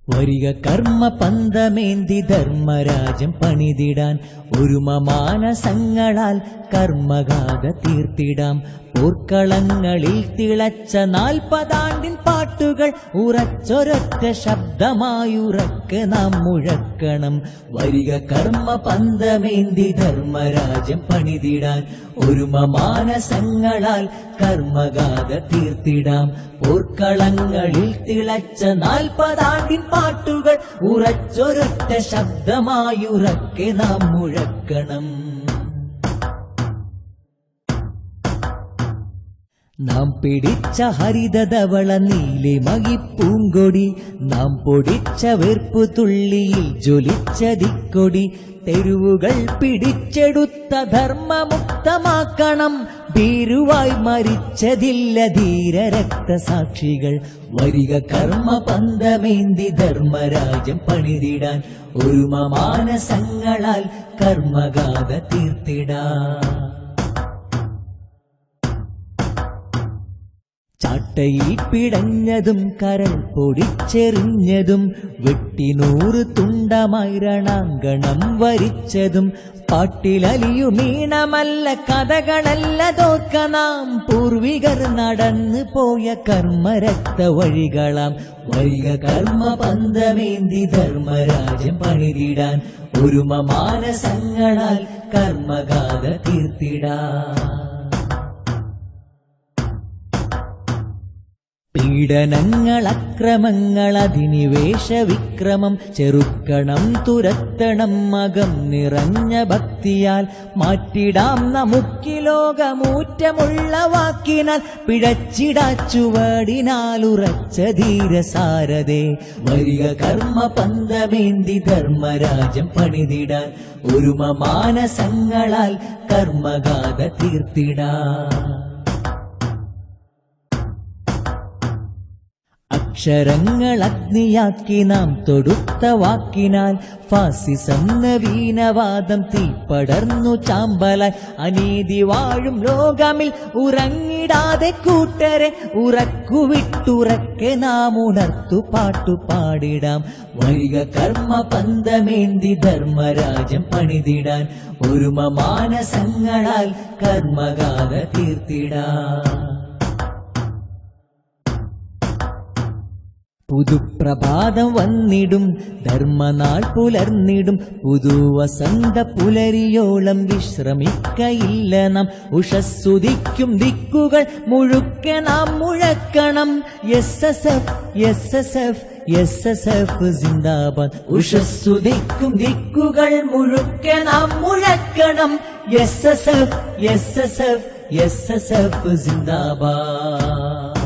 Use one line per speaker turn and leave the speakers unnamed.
വരിക കർമ്മ പന്തമേന്തി ധർമ്മരാജ്യം പണിതിടാൻ ഒരുമ മാനസങ്ങളാൽ കർമ്മഗാഥ തീർത്തിടാം. പോർക്കളങ്ങളിൽ തിളച്ച 40 ആണ്ടിൻ പാട്ടുകൾ ഉറച്ചൊരൊറ്റ ശബ്ദമായുറക്കെ നാം മുഴക്കണം. വരിക കർമ്മ പന്തമേന്തി ധർമ്മരാജ്യം പണിതിടാൻ ഒരുമ മാനസങ്ങളാൽ കർമ്മഗാഥ തീർത്തിടാം. പോർക്കളങ്ങളിൽ തിളച്ച 40 ആണ്ടിൻ പാട്ടുകൾ ഉറച്ചൊരൊറ്റ ശബ്ദമായുറക്കെ നാം മുഴക്കണം. നാം പിടിച്ച ഹരിതധവള നീലിമകിപ്പൂങ്കൊടി, നാം പൊടിച്ച വെർപ്പു തുള്ളിയിൽ ജ്വലിച്ച ദിക്കൊടി, തെരുവുകൾ പിടിച്ചെടുത്ത ധർമ്മമുക്തമാക്കണം. ഭീരുവായി മരിച്ചതില്ല ധീര രക്തസാക്ഷികൾ. വരിക കർമ്മ പന്തമേന്തി ധർമ്മരാജ്യം പണിതിടാൻ ഒരുമ മാനസങ്ങളാൽ കർമ്മഗാഥ തീർത്തിടാൻ. ചാട്ടയിൽ പിടഞ്ഞതും കരൾ പൊടിച്ചെറിഞ്ഞതും വെട്ടി 100 തുണ്ടമായി രണാങ്കണം വരിച്ചതും പാട്ടിലലിയുമീണമല്ല കഥകളല്ല തോർക്ക നാം പൂർവികർ നടന്നു പോയ കർമ്മരക്ത വഴികളാം. വരിക കർമ്മ പന്തമേന്തി ധർമ്മരാജ്യം പണിതിടാൻ ഒരുമ മാനസങ്ങളാൽ കർമ്മഗാഥ തീർത്തിടാൻ. പീഡനങ്ങൾ അക്രമങ്ങൾ അധിനിവേശ വിക്രമം ചെറുക്കണം തുരത്തണം മകം നിറഞ്ഞ ഭക്തിയാൽ. മാറ്റിടാം നമുക്കി ലോകമൂറ്റമുള്ള വാക്കിനാൽ പിഴച്ചിടാച്ചുവടിനാൽ ഉറച്ച ധീരസാരതേ. വരിക കർമ്മ പന്തമേന്തി ധർമ്മരാജ്യം പണിതിടാൻ ഒരുമ മാനസങ്ങളാൽ കർമ്മഗാഥ തീർത്തിടാൻ. അക്ഷരങ്ങൾ അഗ്നിയാക്കി നാം തൊടുത്ത വാക്കിനാൽ ഫാസിസം നവീനവാദം തീപ്പടർന്നു ചാമ്പലായി. അനീതി വാഴും ലോകമിൽ ഉറങ്ങിടാതെ കൂട്ടരെ ഉറക്കുവിട്ടുറക്കെ നാം ഉണർത്തു പാട്ടുപാടിടാം. വരിക കർമ്മ പന്തമേന്തി ധർമ്മരാജ്യം പണിതിടാൻ ഒരുമ മാനസങ്ങളാൽ കർമ്മഗാഥ തീർത്തിടാൻ. പുതുപ്രഭാതം വന്നിടും ധർമ്മനാൾ പുലർന്നിടും പുതുവസന്ത പുലരിയോളം വിശ്രമിക്കയില്ല നാം. ഉഷസ്സുദിക്കും ദിക്കുകൾ മുഴുക്കെ നാം മുഴക്കണം. SSF സിന്ദാബാദ്. ഉഷസ്സുദിക്കും ദിക്കുകൾ മുഴുക്കെ നാം മുഴക്കണം. SSF സിന്ദാബാദ്.